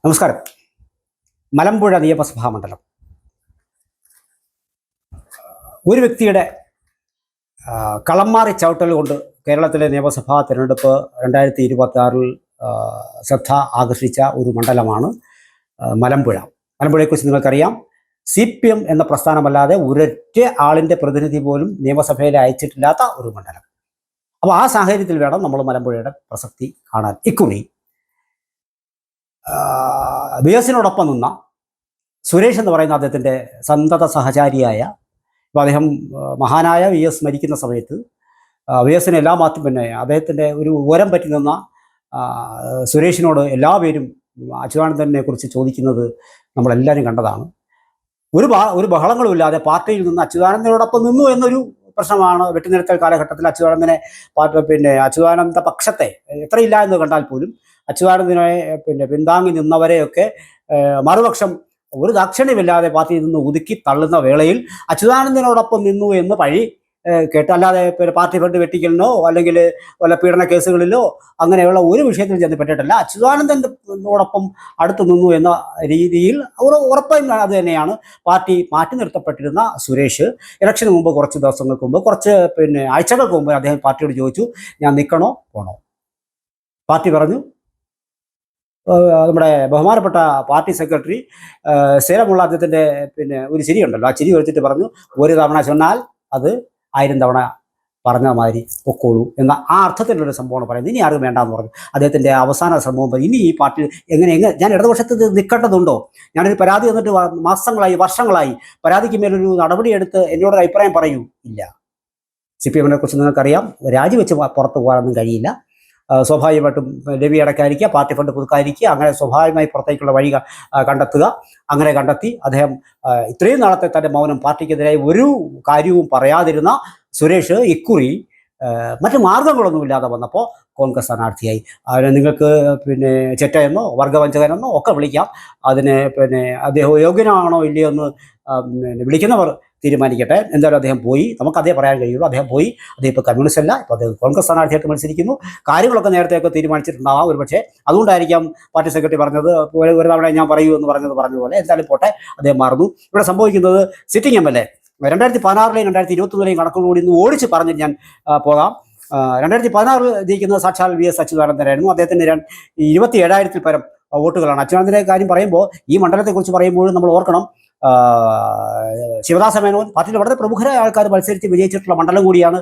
നമസ്കാരം. മലമ്പുഴ നിയമസഭാ മണ്ഡലം ഒരു വ്യക്തിയുടെ കളം മാറി ചവിട്ടൽ കൊണ്ട് കേരളത്തിലെ നിയമസഭാ തിരഞ്ഞെടുപ്പ് 2026 ശ്രദ്ധ ആകർഷിച്ച ഒരു മണ്ഡലമാണ് മലമ്പുഴ. മലമ്പുഴയെക്കുറിച്ച് നിങ്ങൾക്കറിയാം. CPM എന്ന പ്രസ്ഥാനമല്ലാതെ ഒരൊറ്റ ആളിൻ്റെ പ്രതിനിധി പോലും നിയമസഭയിൽ അയച്ചിട്ടില്ലാത്ത ഒരു മണ്ഡലം. അപ്പോൾ ആ സാഹചര്യത്തിൽ വേണം നമ്മൾ മലമ്പുഴയുടെ പ്രസക്തി കാണാൻ. ഇക്കുറി BS-നോടൊപ്പം നിന്ന സുരേഷ് എന്ന് പറയുന്ന അദ്ദേഹത്തിൻ്റെ സന്തത സഹചാരിയായ, ഇപ്പോൾ അദ്ദേഹം മഹാനായ VS മരിക്കുന്ന സമയത്ത് VS-ന് എല്ലാ അദ്ദേഹത്തിൻ്റെ ഒരു ഓരം പറ്റി നിന്ന സുരേഷിനോട് എല്ലാ പേരും അച്യുതാനന്ദനെ കുറിച്ച് ചോദിക്കുന്നത് നമ്മളെല്ലാവരും കണ്ടതാണ്. ഒരു ബഹളങ്ങളുമില്ലാതെ പാർട്ടിയിൽ നിന്ന് അച്യുതാനന്ദനോടൊപ്പം നിന്നു എന്നൊരു പ്രശ്നമാണ്. വെട്ടിനിരത്തൽ കാലഘട്ടത്തിൽ അച്യുതാനന്ദനെ അച്യുതാനന്ദ പക്ഷത്തെ എത്രയില്ല എന്ന് കണ്ടാൽ പോലും അച്യുതാനന്ദനെ പിന്താങ്ങി നിന്നവരെയൊക്കെ മറുപക്ഷം ഒരു ദാക്ഷിണ്യമില്ലാതെ പാർട്ടിയിൽ നിന്ന് ഒതുക്കി തള്ളുന്ന വേളയിൽ അച്യുതാനന്ദനോടൊപ്പം നിന്നു എന്ന് പഴി കേട്ട്, അല്ലാതെ പാർട്ടി ഫണ്ട് വെട്ടിക്കലിനോ അല്ലെങ്കിൽ വല്ല പീഡന കേസുകളിലോ അങ്ങനെയുള്ള ഒരു വിഷയത്തിൽ ചെന്ന് പറ്റിയിട്ടില്ല. അച്യുതാനന്ദനോടൊപ്പം അടുത്ത് നിന്നു എന്ന രീതിയിൽ ഉറപ്പായും അത് തന്നെയാണ്. പാർട്ടി മാറ്റി നിർത്തപ്പെട്ടിരുന്ന സുരേഷ് ഇലക്ഷന് മുമ്പ് കുറച്ച് ദിവസങ്ങൾക്ക് മുമ്പ് ആഴ്ചകൾക്ക് മുമ്പ് അദ്ദേഹം പാർട്ടിയോട് ചോദിച്ചു, ഞാൻ നിൽക്കണോ പോണോ? പാർട്ടി പറഞ്ഞു. നമ്മുടെ ബഹുമാനപ്പെട്ട പാർട്ടി സെക്രട്ടറി സേലമുള്ള അദ്ദേഹത്തിൻ്റെ ഒരു ചിരിയുണ്ടല്ലോ, ആ ചിരി വെച്ചിട്ട് പറഞ്ഞു, ഒരു തവണ ചെന്നാൽ അത് 1000 തവണ പറഞ്ഞ മാതിരി പൊക്കോളൂ എന്ന ആ അർത്ഥത്തിലുള്ളൊരു സംഭവമാണ് പറയുന്നത്. ഇനി ആരും വേണ്ടാന്ന് പറഞ്ഞു. അദ്ദേഹത്തിൻ്റെ അവസാന സംഭവം ഇനി ഈ പാർട്ടി എങ്ങനെ ഞാൻ ഇടതുപക്ഷത്ത് നിൽക്കേണ്ടതുണ്ടോ? ഞാനൊരു പരാതി വന്നിട്ട് വർഷങ്ങളായി പരാതിക്ക് മേലൊരു നടപടിയെടുത്ത് എന്നോടൊരു അഭിപ്രായം പറയൂ. ഇല്ല. CPM-നെ കുറിച്ച് നിങ്ങൾക്കറിയാം. രാജിവെച്ച് പുറത്ത് പോകാനൊന്നും കഴിയില്ല. സ്വാഭാവികമായിട്ടും രവി അടക്കാതിരിക്കുക, പാർട്ടി ഫണ്ട് പുതുക്കാതിരിക്കുക, അങ്ങനെ സ്വാഭാവികമായി പുറത്തേക്കുള്ള വഴി കണ്ടെത്തുക. അങ്ങനെ കണ്ടെത്തി അദ്ദേഹം ഇത്രയും നാളത്തെ തൻ്റെ മൗനം, പാർട്ടിക്കെതിരായി ഒരു കാര്യവും പറയാതിരുന്ന സുരേഷ് ഇക്കുറി മറ്റു മാർഗങ്ങളൊന്നുമില്ലാതെ വന്നപ്പോൾ കോൺഗ്രസ് സ്ഥാനാർത്ഥിയായി. അതിനെ നിങ്ങൾക്ക് ചെറ്റയെന്നോ വർഗവഞ്ചകനെന്നോ ഒക്കെ വിളിക്കാം. അതിനെ അദ്ദേഹം യോഗ്യനാണോ ഇല്ലയോ എന്ന് വിളിക്കുന്നവർ തീരുമാനിക്കട്ടെ. എന്തായാലും അദ്ദേഹം പോയി, നമുക്കതേ പറയാൻ കഴിയുള്ളൂ. അദ്ദേഹം പോയി. അദ്ദേഹം ഇപ്പോൾ കമ്മ്യൂണിസ്റ്റ് അല്ല, ഇപ്പോൾ അദ്ദേഹം കോൺഗ്രസ് സ്ഥാനാർത്ഥിയായിട്ട് മത്സരിക്കുന്നു. കാര്യങ്ങളൊക്കെ നേരത്തെയൊക്കെ തീരുമാനിച്ചിട്ടുണ്ടാവാം ഒരു പക്ഷേ. അതുകൊണ്ടായിരിക്കാം പാർട്ടി സെക്രട്ടറി പറഞ്ഞത് ഒരു തവണ ഞാൻ പറയൂ എന്ന് പറഞ്ഞതുപോലെ. എന്തായാലും പോട്ടെ, അദ്ദേഹം മാറുന്നു. ഇവിടെ സംഭവിക്കുന്നത് സിറ്റിംഗ് MLA 2016 2021 കണക്കുകൂടി ഇന്ന് ഓടിച്ച് പറഞ്ഞ് ഞാൻ പോകാം. 2016 ജയിക്കുന്നത് സാക്ഷാൽ VS അച്യുതാനന്ദനായിരുന്നു. അദ്ദേഹത്തിന് 27,000-ൽ പരം വോട്ടുകളാണ്. അച്യുതാനന്ദൻ്റെ കാര്യം പറയുമ്പോൾ, ഈ മണ്ഡലത്തെക്കുറിച്ച് പറയുമ്പോഴും നമ്മൾ ഓർക്കണം, ശിവദാസ മേനോൻ പാർട്ടിയിൽ വളരെ പ്രമുഖരായ ആൾക്കാർ മത്സരിച്ച് വിജയിച്ചിട്ടുള്ള മണ്ഡലം കൂടിയാണ്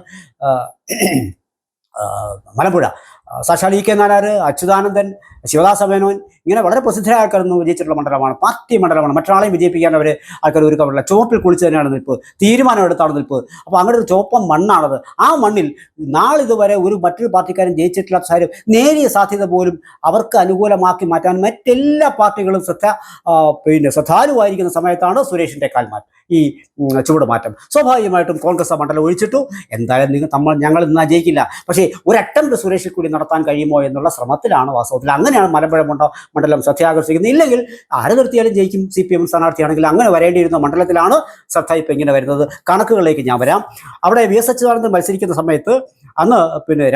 മലമ്പുഴ. സാക്ഷാൽ EK നായർ, അച്യുതാനന്ദൻ, ശിവദാസ മേനോൻ, ഇങ്ങനെ വളരെ പ്രസിദ്ധരായ ആൾക്കാരൊന്നും വിജയിച്ചിട്ടുള്ള മണ്ഡലമാണ്. പാർട്ടി മണ്ഡലമാണ്. മറ്റൊരാളെയും വിജയിപ്പിക്കാൻ അവർ ആൾക്കാർ ഒരുക്കമില്ല. ചുവപ്പിൽ കുളിച്ച് തന്നെയാണ് നിൽപ്പ്, തീരുമാനമെടുത്താണ് നിൽപ്പ്. അപ്പോൾ അങ്ങനെ ഒരു ചുവപ്പം മണ്ണാണത്. ആ മണ്ണിൽ നാളിതുവരെ മറ്റൊരു പാർട്ടിക്കാരും ജയിച്ചിട്ടില്ലാത്ത സാഹചര്യം, നേരിയ സാധ്യത പോലും അവർക്ക് അനുകൂലമാക്കി മാറ്റാൻ മറ്റെല്ലാ പാർട്ടികളും ശ്രദ്ധാലുവായിരിക്കുന്ന സമയത്താണ് സുരേഷിൻ്റെ കാൽമാറ്റം, ഈ ചുവടുമാറ്റം. സ്വാഭാവികമായിട്ടും കോൺഗ്രസ് മണ്ഡലം ഒഴിച്ചിട്ടു. എന്തായാലും ഞങ്ങൾ ഇന്ന് ജയിക്കില്ല, പക്ഷേ ഒരു അറ്റംപ്റ്റ് സുരേഷിൽ കൂടി നടത്താൻ കഴിയുമോ എന്നുള്ള ശ്രമത്തിലാണ് വാസ്തവത്തിൽ. അങ്ങനെയാണ് മലമ്പുഴ മണ്ഡലം ശ്രദ്ധ ആകർഷിക്കുന്നത്. ഇല്ലെങ്കിൽ ആര് നിർത്തിയാലും ജയിക്കും. CPM സ്ഥാനാർത്ഥിയാണെങ്കിൽ അങ്ങനെ വരേണ്ടിയിരുന്ന മണ്ഡലത്തിലാണ് ശ്രദ്ധ ഇപ്പം ഇങ്ങനെ വരുന്നത്. കണക്കുകളിലേക്ക് ഞാൻ വരാം. അവിടെ VS അച്യുതാനന്ദൻ മത്സരിക്കുന്ന സമയത്ത് അന്ന്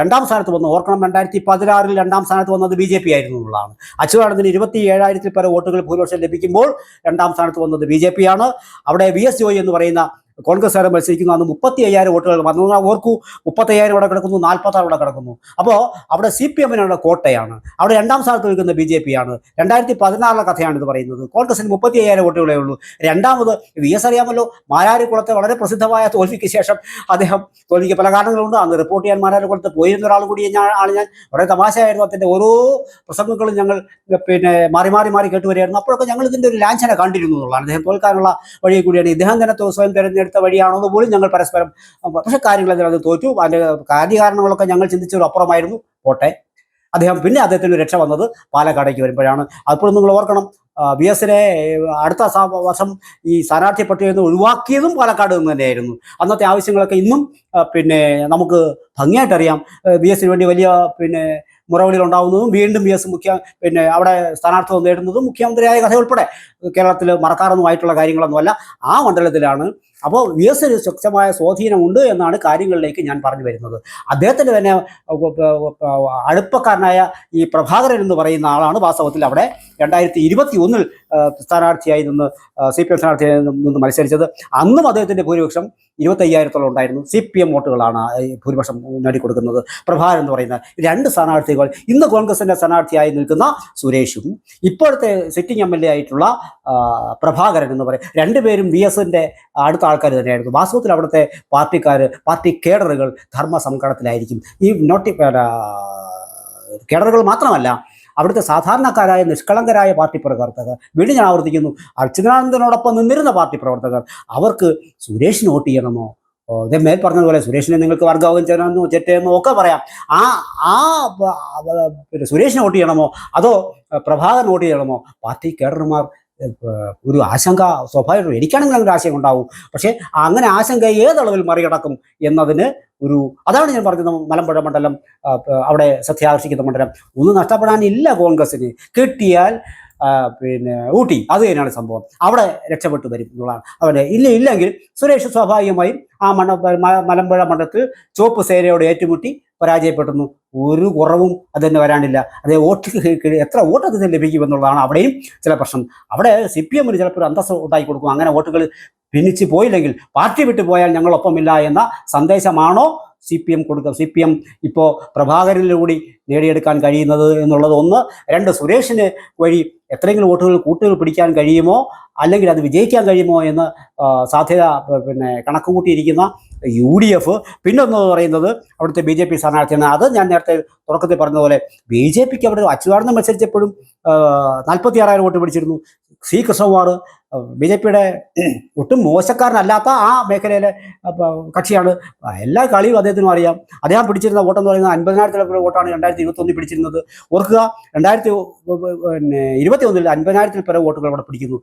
2ാം സ്ഥാനത്ത് വന്നു. ഓർക്കണം, 2016 2ാം സ്ഥാനത്ത് വന്നത് BJP ആയിരുന്നു എന്നുള്ളതാണ്. അച്യുതാനന്ദന് 27,000-ൽ പരം വോട്ടുകൾ ഭൂരിപക്ഷം ലഭിക്കുമ്പോൾ 2ാം സ്ഥാനത്ത് വന്നത് BJP ആണ്. അവിടെ VS ജോയി എന്ന് പറയുന്ന കോൺഗ്രസ്സുകാരെ മത്സരിക്കുന്നു. അന്ന് 35,000 വോട്ടുകൾ വന്നു. ഓർക്കൂ, 35,000 ഇവിടെ കിടക്കുന്നു, 46 ഇവിടെ കിടക്കുന്നു. അപ്പോൾ അവിടെ CPM-നുള്ള കോട്ടയാണ്. അവിടെ 2ാം സ്ഥാനത്ത് നിൽക്കുന്ന BJP ആണ്. 2016 കഥയാണ് ഇത് പറയുന്നത്. കോൺഗ്രസിന് 35,000 വോട്ടുകളേ ഉള്ളൂ. രണ്ടാമത് VS അറിയാമല്ലോ, മാരാരിക്കുളത്തെ വളരെ പ്രസിദ്ധമായ തോൽവിക്ക് ശേഷം അദ്ദേഹം തോൽവിക്ക് പല കാരണങ്ങളുണ്ട്. അന്ന് റിപ്പോർട്ട് ചെയ്യാൻ മാരാരിക്കുളത്ത് പോയിരുന്ന ഒരാൾ കൂടി ഞാൻ വളരെ തമാശയായിരുന്നു. അതിൻ്റെ ഓരോ പ്രസംഗങ്ങളും ഞങ്ങൾ മാറി കേട്ടു വരികയായിരുന്നു. അപ്പോഴൊക്കെ ഞങ്ങൾ ഇതിൻ്റെ ഒരു ലാഞ്ചന കണ്ടിരുന്നു എന്നുള്ളതാണ്. അദ്ദേഹം തോൽക്കാനുള്ള വഴി കൂടിയാണ്. ഇദ്ദേഹം തന്നെ സ്വയം തിരഞ്ഞെടുത്ത വഴിയാണോ എന്ന് പോലും ഞങ്ങൾ പരസ്പരം, പക്ഷേ കാര്യങ്ങളെല്ലാം അത് തോറ്റു. അതിൻ്റെ കാര്യകാരണങ്ങളൊക്കെ ഞങ്ങൾ ചിന്തിച്ചൊരു അപ്പുറമായിരുന്നു. പോട്ടെ. അദ്ദേഹത്തിന് രക്ഷ വന്നത് പാലക്കാടേക്ക് വരുമ്പോഴാണ്. അപ്പോഴും നിങ്ങൾ ഓർക്കണം, VS-നെ അടുത്ത വർഷം ഈ സ്ഥാനാർത്ഥി പട്ടികയിൽ നിന്ന് ഒഴിവാക്കിയതും പാലക്കാട് നിന്ന് തന്നെയായിരുന്നു. അന്നത്തെ ആവശ്യങ്ങളൊക്കെ ഇന്നും നമുക്ക് ഭംഗിയായിട്ടറിയാം. VS-ന് വേണ്ടി വലിയ മുറവിളികൾ ഉണ്ടാകുന്നതും വീണ്ടും VS അവിടെ സ്ഥാനാർത്ഥിത്വം നേടുന്നതും മുഖ്യമന്ത്രിയായ കഥ ഉൾപ്പെടെ കേരളത്തിൽ മറക്കാറൊന്നുമായിട്ടുള്ള കാര്യങ്ങളൊന്നുമല്ല. ആ മണ്ഡലത്തിലാണ് അപ്പോൾ വി എസിന് ശക്തമായ സ്വാധീനമുണ്ട് എന്നാണ് കാര്യങ്ങളിലേക്ക് ഞാൻ പറഞ്ഞു വരുന്നത്. അദ്ദേഹത്തിൻ്റെ തന്നെ അടുപ്പക്കാരനായ ഈ പ്രഭാകരൻ എന്ന് പറയുന്ന ആളാണ് വാസ്തവത്തിൽ അവിടെ 2021 സ്ഥാനാർത്ഥിയായി നിന്ന് CPM സ്ഥാനാർത്ഥിയായി നിന്ന് മത്സരിച്ചത്. അന്നും അദ്ദേഹത്തിൻ്റെ ഭൂരിപക്ഷം 25,000-ഓളം ഉണ്ടായിരുന്നു. CPM വോട്ടുകളാണ് ഭൂരിപക്ഷം നേടിക്കൊടുക്കുന്നത്. പ്രഭാകരൻ എന്ന് പറയുന്ന 2 സ്ഥാനാർത്ഥികൾ, ഇന്ന് കോൺഗ്രസിൻ്റെ സ്ഥാനാർത്ഥിയായി നിൽക്കുന്ന സുരേഷും ഇപ്പോഴത്തെ സിറ്റിംഗ് MLA ആയിട്ടുള്ള പ്രഭാകരൻ എന്ന് പറയും, രണ്ടുപേരും വി എസിൻ്റെ അടുത്ത ആൾക്കാർ തന്നെയായിരുന്നു. വാസ്തവത്തിൽ അവിടുത്തെ പാർട്ടി കേഡറുകൾ ധർമ്മസങ്കടത്തിലായിരിക്കും. ഈ കേഡറുകൾ മാത്രമല്ല, അവിടുത്തെ സാധാരണക്കാരായ നിഷ്കളങ്കരായ പാർട്ടി പ്രവർത്തകർ, വീണ്ടും ഞാൻ ആവർത്തിക്കുന്നു, അച്യുതാനന്ദനോടൊപ്പം നിന്നിരുന്ന പാർട്ടി പ്രവർത്തകർ, അവർക്ക് സുരേഷിന് വോട്ട് ചെയ്യണമോ, മേൽ പറഞ്ഞതുപോലെ സുരേഷിനെ നിങ്ങൾക്ക് വർഗ്ഗാവം ചെയ്യണമെന്നോ ചെറ്റെന്നോ ഒക്കെ പറയാം, പിന്നെ സുരേഷിനെ വോട്ട് ചെയ്യണമോ അതോ പ്രഭാകരൻ വോട്ട് ചെയ്യണമോ, പാർട്ടി കേഡർമാർ ഒരു ആശങ്ക സ്വാഭാവികമായിട്ടും എനിക്കാണെങ്കിൽ അങ്ങനെ ആശങ്ക ഉണ്ടാവും. പക്ഷേ അങ്ങനെ ആശങ്ക ഏതളവിൽ മറികടക്കും എന്നതിന് അതാണ് ഞാൻ പറഞ്ഞത്. മലമ്പുഴ മണ്ഡലം അവിടെ സത്യാകർഷിക്കുന്ന മണ്ഡലം ഒന്നും നഷ്ടപ്പെടാനില്ല കോൺഗ്രസിന്. കിട്ടിയാൽ പിന്നെ ഊട്ടി, അത് തന്നെയാണ് സംഭവം. അവിടെ രക്ഷപ്പെട്ടു വരും എന്നുള്ളതാണ്. അവിടെ ഇല്ലെങ്കിൽ സുരേഷ് സ്വാഭാവികമായും ആ മലമ്പുഴ മണ്ഡലത്തിൽ ചുവപ്പ് സേനയോട് ഏറ്റുമുട്ടി പരാജയപ്പെടുന്നു. ഒരു കുറവും അതിന് വരാനില്ല. അതേ എത്ര വോട്ട് അതിന് ലഭിക്കുമെന്നുള്ളതാണ് അവിടെയും ചില പ്രശ്നം. അവിടെ CPM ചിലപ്പോൾ അന്തസ്സ് ഉണ്ടാക്കി കൊടുക്കും. അങ്ങനെ വോട്ടുകൾ ഭിന്നിച്ച് പോയില്ലെങ്കിൽ, പാർട്ടി വിട്ടു പോയാൽ ഞങ്ങളൊപ്പമില്ല എന്ന സന്ദേശമാണോ CPM കൊടുക്കുക? CPM ഇപ്പോൾ പ്രഭാകരനിലൂടെ നേടിയെടുക്കാൻ കഴിയുന്നത് എന്നുള്ളത് ഒന്ന്. 2, സുരേഷിന് വഴി എത്രയെങ്കിലും വോട്ടുകൾ പിടിക്കാൻ കഴിയുമോ, അല്ലെങ്കിൽ അത് വിജയിക്കാൻ കഴിയുമോ എന്ന് സാധ്യത കണക്ക് കൂട്ടിയിരിക്കുന്ന UDF. പിന്നൊന്ന് പറയുന്നത് അവിടുത്തെ BJP സ്ഥാനാർത്ഥിയാണ്. അത് ഞാൻ നേരത്തെ തുടക്കത്തിൽ പറഞ്ഞതുപോലെ BJPക്ക് അവിടെ അച്യുതാനന്ദൻ മത്സരിച്ചപ്പോഴും 46,000 വോട്ട് പിടിച്ചിരുന്നു. C. കൃഷ്ണകുമാർ BJPയുടെ ഒട്ടും മോശക്കാരനല്ലാത്ത ആ മേഖലയിലെ കക്ഷിയാണ്. എല്ലാ കളിയും അദ്ദേഹത്തിനും അറിയാം. അദ്ദേഹം പിടിച്ചിരുന്ന വോട്ടെന്ന് പറയുന്നത് 50,000 വോട്ടാണ് 2021 പിടിച്ചിരുന്നത്. ഓർക്കുക, 2021 50,000 പരം വോട്ടുകൾ അവിടെ പിടിക്കുന്നു.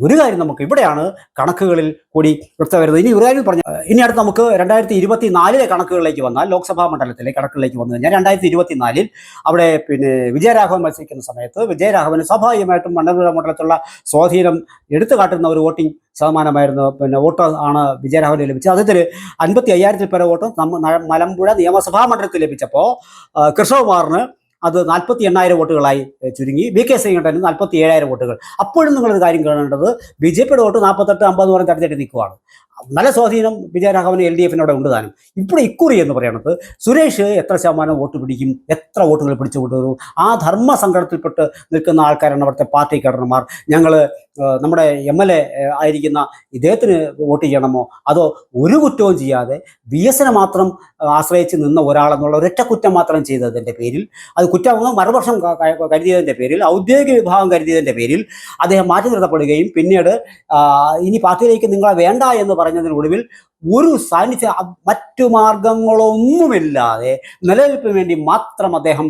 ഒരു കാര്യം നമുക്ക് ഇവിടെയാണ് കണക്കുകളിൽ കൂടി വ്യക്തത വരുന്നത്. ഇനി ഒരു കാര്യം പറഞ്ഞു, ഇനി അടുത്ത് നമുക്ക് 2024 കണക്കുകളിലേക്ക് വന്നാൽ, ലോക്സഭാ മണ്ഡലത്തിലെ കണക്കുകളിലേക്ക് വന്നു കഴിഞ്ഞാൽ 2024 അവിടെ വിജയരാഘവൻ മത്സരിക്കുന്ന സമയത്ത് വിജയരാഘവന് സ്വാഭാവികമായിട്ടും മണ്ഡലത്തിലുള്ള സ്വാധീനം എടുത്തു കാട്ടുന്ന ഒരു വോട്ടിംഗ് ശതമാനമായിരുന്നു. വോട്ട് ആണ് വിജയരാഘവന് ലഭിച്ചത്. അതിൽ 55,000 പരം വോട്ട് മലമ്പുഴ നിയമസഭാ മണ്ഡലത്തിൽ ലഭിച്ചപ്പോൾ കൃഷ്ണകുമാറിന് അത് 48,000 വോട്ടുകളായി ചുരുങ്ങി. VK ശ്രീകണ്ഠന് 47,000 വോട്ടുകൾ. അപ്പോഴും നിങ്ങളൊരു കാര്യം കാണേണ്ടത്, BJPയുടെ വോട്ട് 48-50 പറഞ്ഞ് തട്ടിത്തട്ടി നിൽക്കുവാണ്. നല്ല സ്വാധീനം വിജയരാഘവന് LDFിനോടെ ഉണ്ട് താനും. ഇപ്പോൾ ഇക്കുറി എന്ന് പറയുന്നത് സുരേഷ് എത്ര ശതമാനം വോട്ട് പിടിക്കും, എത്ര വോട്ടുകൾ പിടിച്ചു കൊണ്ടുവരും, ആ ധർമ്മ സങ്കടത്തിൽപ്പെട്ട് നിൽക്കുന്ന ആൾക്കാരാണ് അവിടുത്തെ പാർട്ടി കേഡർമാർ. ഞങ്ങൾ നമ്മുടെ MLA ആയിരിക്കുന്ന ഇദ്ദേഹത്തിന് വോട്ട് ചെയ്യണമോ അതോ ഒരു കുറ്റവും ചെയ്യാതെ VSനെ മാത്രം ആശ്രയിച്ച് നിന്ന ഒരാളെന്നുള്ള ഒരൊറ്റ കുറ്റം മാത്രം ചെയ്തതിൻ്റെ പേരിൽ, അത് കുറ്റം മറുപക്ഷം കരുതിയതിൻ്റെ പേരിൽ, ഔദ്യോഗിക വിഭാഗം കരുതിയതിൻ്റെ പേരിൽ അദ്ദേഹം മാറ്റി നിർത്തപ്പെടുകയും പിന്നീട് ഇനി പാർട്ടിയിലേക്ക് നിങ്ങളെ വേണ്ട എന്ന് പറഞ്ഞതിനൊടുവിൽ ഒരു മറ്റു മാർഗങ്ങളൊന്നുമില്ലാതെ നിലനിൽപ്പിന് വേണ്ടി മാത്രം അദ്ദേഹം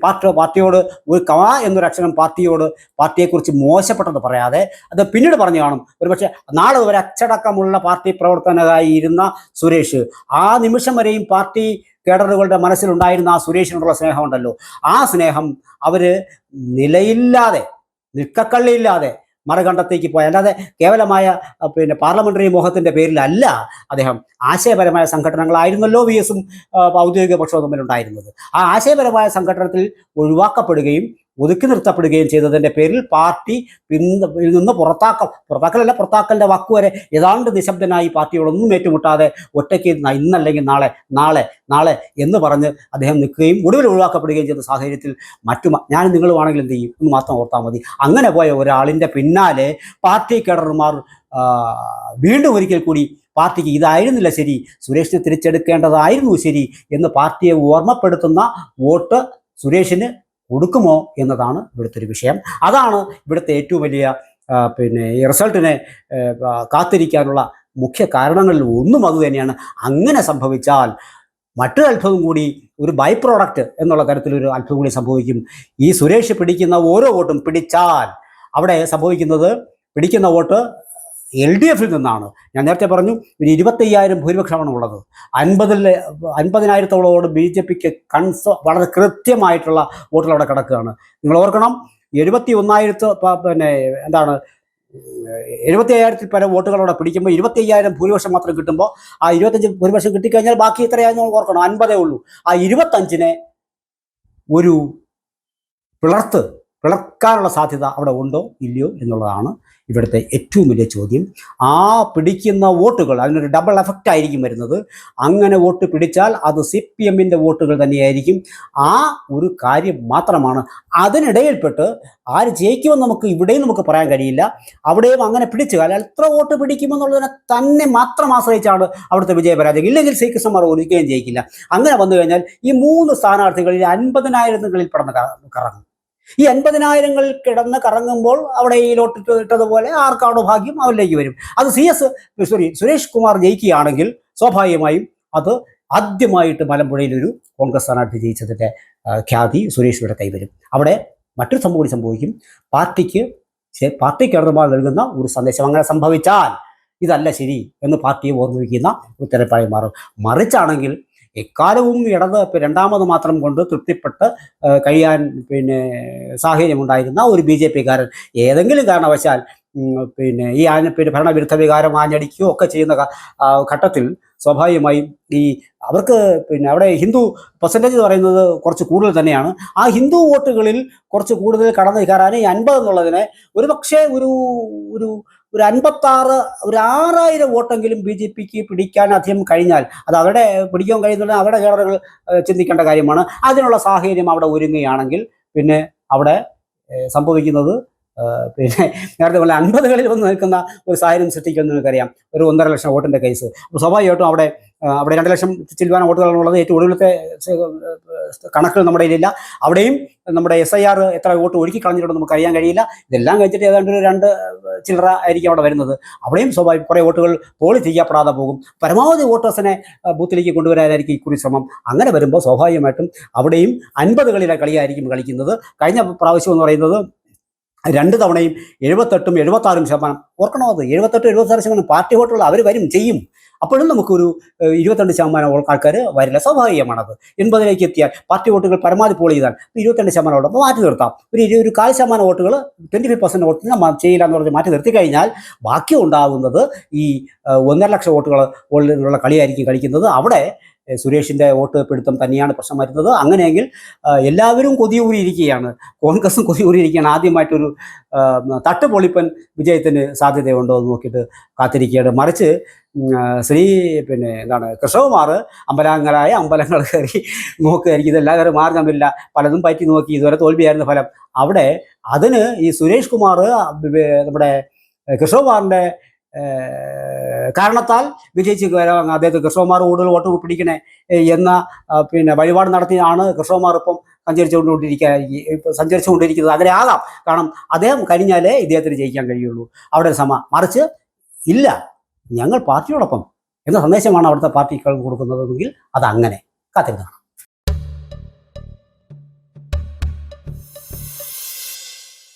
പാർട്ടിയോട് ഒരു എന്നൊരക്ഷരം പാർട്ടിയെക്കുറിച്ച് മോശപ്പെട്ടെന്ന് പറയാതെ അത് പിന്നീട് പറഞ്ഞു കാണും. ഒരുപക്ഷെ നാളെ ഒരു അച്ചടക്കമുള്ള പാർട്ടി പ്രവർത്തകനായി ഇരുന്ന സുരേഷ്, ആ നിമിഷം വരെയും പാർട്ടി കേഡറുകളുടെ മനസ്സിലുണ്ടായിരുന്ന ആ സുരേഷിനുള്ള സ്നേഹമുണ്ടല്ലോ, ആ സ്നേഹം അവര് നിലയില്ലാതെ നിൽക്കക്കള്ളിയില്ലാതെ മറുകണ്ഠത്തേക്ക് പോയി. അല്ലാതെ കേവലമായ പാർലമെന്ററി മോഹത്തിൻ്റെ പേരിലല്ല. അദ്ദേഹം ആശയപരമായ സംഘടനകളായിരുന്നല്ലോ VSും ഔദ്യോഗിക പക്ഷവും തമ്മിലുണ്ടായിരുന്നത്. ആ ആശയപരമായ സംഘടനത്തിൽ ഒഴിവാക്കപ്പെടുകയും ഒതുക്കി നിർത്തപ്പെടുകയും ചെയ്തതിൻ്റെ പേരിൽ പാർട്ടി നിന്ന് പുറത്താക്കലിൻ്റെ വാക്കുവരെ ഏതാണ്ട് നിശബ്ദനായി പാർട്ടിയോടൊന്നും ഏറ്റുമുട്ടാതെ ഒറ്റയ്ക്ക് ഇന്നല്ലെങ്കിൽ നാളെ എന്ന് പറഞ്ഞ് അദ്ദേഹം നിൽക്കുകയും ഒടുവിൽ ഒഴിവാക്കപ്പെടുകയും ചെയ്ത സാഹചര്യത്തിൽ ഞാൻ നിങ്ങളുമാണെങ്കിൽ എന്ത് ചെയ്യും എന്ന് മാത്രം ഓർത്താൽ മതി. അങ്ങനെ പോയ ഒരാളിൻ്റെ പിന്നാലെ പാർട്ടി കേഡർമാർ വീണ്ടും ഒരിക്കൽ കൂടി പാർട്ടിക്ക് ഇതായിരുന്നില്ല ശരി, സുരേഷിനെ തിരിച്ചെടുക്കേണ്ടതായിരുന്നു ശരി എന്ന് പാർട്ടിയെ ഓർമ്മപ്പെടുത്തുന്ന വോട്ട് സുരേഷിന് കൊടുക്കുമോ എന്നതാണ് ഇവിടുത്തെ ഒരു വിഷയം. അതാണ് ഇവിടുത്തെ ഏറ്റവും വലിയ ഈ റിസൾട്ടിനെ കാത്തിരിക്കാനുള്ള മുഖ്യ കാരണങ്ങളിൽ ഒന്നും അതുതന്നെയാണ്. അങ്ങനെ സംഭവിച്ചാൽ മറ്റൊരു അത്ഭുതം കൂടി, ഒരു ബൈ പ്രോഡക്റ്റ് എന്നുള്ള തരത്തിലൊരു അത്ഭുതം കൂടി സംഭവിക്കും. ഈ സുരേഷ് പിടിക്കുന്ന ഓരോ വോട്ടും പിടിച്ചാൽ അവിടെ സംഭവിക്കുന്നത്, പിടിക്കുന്ന വോട്ട് LDFിൽ നിന്നാണ്. ഞാൻ നേരത്തെ പറഞ്ഞു, ഒരു 25,000 ഭൂരിപക്ഷമാണ് ഉള്ളത്. 50,000-ഓളം BJPക്ക് വളരെ കൃത്യമായിട്ടുള്ള വോട്ടുകൾ അവിടെ കിടക്കുകയാണ്. നിങ്ങൾ ഓർക്കണം, 71,000 75,000 പരം വോട്ടുകളോടെ പിടിക്കുമ്പോൾ 25,000 ഭൂരിപക്ഷം മാത്രം കിട്ടുമ്പോൾ ആ 25 ഭൂരിപക്ഷം കിട്ടിക്കഴിഞ്ഞാൽ ബാക്കി എത്രയാണെന്ന് ഓർക്കണം, 50 ഉള്ളൂ. ആ 25നെ ഒരു പിളർക്കാനുള്ള സാധ്യത അവിടെ ഉണ്ടോ ഇല്ലയോ എന്നുള്ളതാണ് ഇവിടുത്തെ ഏറ്റവും വലിയ ചോദ്യം. ആ പിടിക്കുന്ന വോട്ടുകൾ അതിനൊരു ഡബിൾ എഫക്റ്റ് ആയിരിക്കും വരുന്നത്. അങ്ങനെ വോട്ട് പിടിച്ചാൽ അത് CPM-ൻ്റെ വോട്ടുകൾ തന്നെയായിരിക്കും. ആ ഒരു കാര്യം മാത്രമാണ്. അതിനിടയിൽപ്പെട്ട് ആര് ജയിക്കുമെന്ന് ഇവിടെയും നമുക്ക് പറയാൻ കഴിയില്ല. അവിടെയും അങ്ങനെ പിടിച്ചു അല്ലാതെ എത്ര വോട്ട് പിടിക്കുമെന്നുള്ളതിനെ തന്നെ മാത്രം ആശ്രയിച്ചാണ് അവിടുത്തെ വിജയപരാജയം. ഇല്ലെങ്കിൽ ശ്രീകൃഷ്ണന്മാർ ഒരിക്കലും ജയിക്കില്ല. അങ്ങനെ വന്നു കഴിഞ്ഞാൽ ഈ 3 സ്ഥാനാർത്ഥികളിൽ 50,000 പടന്ന് കറങ്ങും. ഈ 50,000 കിടന്ന് കറങ്ങുമ്പോൾ അവിടെ ഈ ലോട്ടിട്ടതുപോലെ ആർക്കാണോ ഭാഗ്യം അവരിലേക്ക് വരും. അത് സുരേഷ് കുമാർ ജയിക്കുകയാണെങ്കിൽ സ്വാഭാവികമായും അത് ആദ്യമായിട്ട് മലമ്പുഴയിൽ ഒരു കോൺഗ്രസ് സ്ഥാനാർത്ഥി ജയിച്ചതിൻ്റെ ഖ്യാതി സുരേഷിയുടെ കൈവരും. അവിടെ മറ്റൊരു സംഭവം കൂടി സംഭവിക്കും. പാർട്ടിക്ക് അർദ്ധമായി നൽകുന്ന ഒരു സന്ദേശം. അങ്ങനെ സംഭവിച്ചാൽ ഇതല്ല ശരി എന്ന് പാർട്ടിയെ ഓർമ്മിപ്പിക്കുന്ന ഒരു തെരഞ്ഞെടുപ്പായി മാറും. മറിച്ചാണെങ്കിൽ എക്കാലവും ഇടത് രണ്ടാമത് മാത്രം കൊണ്ട് തൃപ്തിപ്പെട്ട് കഴിയാൻ സാഹചര്യമുണ്ടായിരുന്ന ഒരു BJP-കാരൻ ഏതെങ്കിലും കാരണവശാൽ ഈ ഭരണവിരുദ്ധ വികാരം ആഞ്ഞടിക്കുകയോ ഒക്കെ ചെയ്യുന്ന ഘട്ടത്തിൽ സ്വാഭാവികമായും അവർക്ക് അവിടെ ഹിന്ദു പെർസെൻറ്റേജ് എന്ന് പറയുന്നത് കുറച്ച് കൂടുതൽ തന്നെയാണ്. ആ ഹിന്ദു വോട്ടുകളിൽ കുറച്ച് കൂടുതൽ കടന്നു കയറാൻ ഈ 50 എന്നുള്ളതിനെ ഒരു പക്ഷേ ഒരു 56 ഒരു 6,000 വോട്ടെങ്കിലും BJP-ക്ക് പിടിക്കാൻ അധികം കഴിഞ്ഞാൽ അത് അവരുടെ പിടിക്കാൻ കഴിയുന്നത് അവരുടെ കേഡറുകൾ ചിന്തിക്കേണ്ട കാര്യമാണ്. അതിനുള്ള സാഹചര്യം അവിടെ ഒരുങ്ങുകയാണെങ്കിൽ പിന്നെ അവിടെ സംഭവിക്കുന്നത് നേരത്തെ പോലെ 50കളിൽ വന്ന് നിൽക്കുന്ന ഒരു സാഹചര്യം സൃഷ്ടിക്കുമെന്ന് നമുക്കറിയാം. ഒരു 1.5 ലക്ഷം വോട്ടിൻ്റെ കേസ്. അപ്പോൾ സ്വാഭാവികമായിട്ടും അവിടെ 2 ലക്ഷം ചില്ലുവാന വോട്ടുകളാണുള്ളത്. ഏറ്റവും ഒടുവിലത്തെ കണക്കുകൾ നമ്മുടെ കയ്യിലില്ല. അവിടെയും നമ്മുടെ SIR എത്ര വോട്ട് ഒഴുക്കി കളഞ്ഞിട്ടുണ്ടെന്ന് നമുക്ക് അറിയാൻ കഴിയില്ല. ഇതെല്ലാം കഴിച്ചിട്ട് ഏതാണ്ട് ഒരു 2 ചില്ലറ ആയിരിക്കും അവിടെ വരുന്നത്. അവിടെയും സ്വാഭാവികം കുറേ വോട്ടുകൾ പോളി ചെയ്യാപ്പെടാതെ പോകും. പരമാവധി വോട്ടേഴ്സിനെ ബൂത്തിലേക്ക് കൊണ്ടുവരാനായിരിക്കും ഇക്കുറി ശ്രമം. അങ്ങനെ വരുമ്പോൾ സ്വാഭാവികമായിട്ടും അവിടെയും 50കളിലെ കളിയായിരിക്കും കളിക്കുന്നത്. കഴിഞ്ഞ പ്രാവശ്യം എന്ന് പറയുന്നത് 2 തവണയും 78ഉം 76% ഓർക്കണോ? അത് 78-76% പാർട്ടി വോട്ടുകൾ അവർ വരും ചെയ്യും. അപ്പോഴും നമുക്കൊരു 22% ആൾക്കാർ വരില്ല. സ്വാഭാവികമാണത്. 80ലേക്ക് എത്തിയാൽ പാർട്ടി വോട്ടുകൾ പരമാവധി പോൾ ചെയ്താൽ 22% അപ്പോൾ മാറ്റി നിർത്താം. ഒരു 1/4% വോട്ടുകൾ 25% വോട്ടിന് ചെയ്യില്ല എന്ന് പറഞ്ഞ് മാറ്റി നിർത്തി കഴിഞ്ഞാൽ ബാക്കി ഉണ്ടാകുന്നത് ഈ 1.5 ലക്ഷം വോട്ടുകളുള്ള കളിയായിരിക്കും കളിക്കുന്നത്. അവിടെ സുരേഷിൻ്റെ വോട്ട് പിടുത്തം തന്നെയാണ് പ്രശ്നം വരുന്നത്. അങ്ങനെയെങ്കിൽ എല്ലാവരും കൊതിയൂറിയിരിക്കുകയാണ്, കോൺഗ്രസും കൊതിയൂറിയിരിക്കുകയാണ്. ആദ്യമായിട്ടൊരു തട്ടുപൊളിപ്പൻ വിജയത്തിന് സാധ്യതയുണ്ടോ എന്ന് നോക്കിയിട്ട് കാത്തിരിക്കുകയാണ്. മറിച്ച് കൃഷ്ണകുമാർ അമ്പലങ്ങൾ കയറി നോക്കുകയായിരിക്കും. ഇതെല്ലാവരും മാർഗമില്ല, പലതും പറ്റി നോക്കി, ഇതുവരെ തോൽവിയായിരുന്ന ഫലം. അവിടെ അതിന് ഈ സുരേഷ് കുമാർ നമ്മുടെ കൃഷ്ണകുമാറിൻ്റെ കാരണത്താൽ വിജയിച്ച് അദ്ദേഹത്തെ കൃഷ്ണകുമാർ കൂടുതൽ വോട്ട് പിടിക്കണേ എന്ന വഴിപാട് നടത്തിയാണ് കൃഷ്ണകുമാർ ഇപ്പം സഞ്ചരിച്ചുകൊണ്ടിരിക്കുന്നത്. അങ്ങനെ ആകാം. കാരണം അദ്ദേഹം കഴിഞ്ഞാലേ ഇദ്ദേഹത്തിന് ജയിക്കാൻ കഴിയുള്ളൂ. അവിടെ മറിച്ച് ഇല്ല, ഞങ്ങൾ പാർട്ടിയോടൊപ്പം എന്ന സന്ദേശമാണ് അവിടുത്തെ പാർട്ടികൾ കൊടുക്കുന്നതെങ്കിൽ അതങ്ങനെ കാത്തിരുന്നതാണ്.